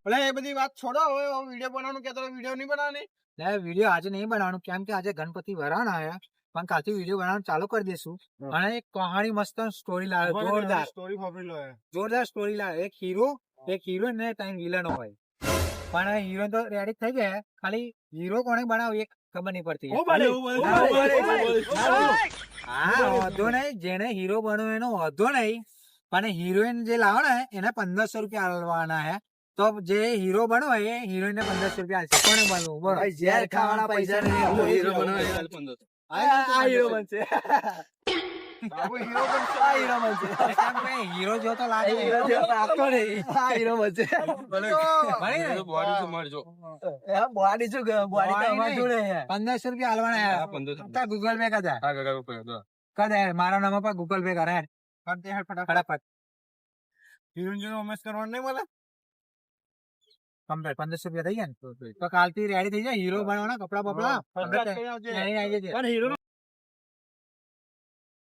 એટલે એ બધી વાત છોડો, હવે વિડીયો બનાવવાનું કહેતો વિડીયો નહીં બનાવવાની. વિડીયો આજે નહીં બનાવવાનું, કેમ કે આજે ગણપતિ વરાણ આયા, પણ કાલથી વિડીયો બનાવવાનું ચાલુ કરી દેશું. અને એક કહાણી મસ્ત સ્ટોરી લાવે, જોરદાર સ્ટોરી ખબરી લો. જોરદાર સ્ટોરી લાવે. એક હીરો ને 3 વિલનો હોય, પણ હીરો તો રેડી થઈ ગયા, ખાલી હીરો કોને બનાવ્યું એક ખબર નહીં પડતી. હા, વાંધો નહીં, જેને હીરો બન્યો એનો વાંધો નહીં, પણ હિરોઈન જે લાવો ને એને 1500 રૂપિયા આલવાના હે. તો જે હીરો બનો એ હિરોઈન ને 1500 રૂપિયા આલશે. કોને બનવું બોલો? ઝેર ખાવાના પૈસા નહીં, હીરો બનવાનો. આ હીરો બનશે. બાબુ હીરો બનશે. આ હીરો બનશે. કેમ કે હીરો જેવો તો લાગે. હીરો જેવો લાગતો નહીં. આ હીરો બનશે. બને ને? બોડી તો મારજો. બોડી શું બોડી તો અમાર જોડે છે. 1500 રૂપિયા આલવાના હે. ગૂગલ પે કદા કદા મારા નામ પર ગૂગલ પે કરે. ફટાફટ હિરોઈન જેનો ઉમેશ કરવાનો નહીં મળે. કમ્પ્લીટ 1500 રૂપિયા થઈ ગયા ને તો કાલથી રેડી થઈ જાય. હીરો બનવાના કપડા બપડા પણ હીરો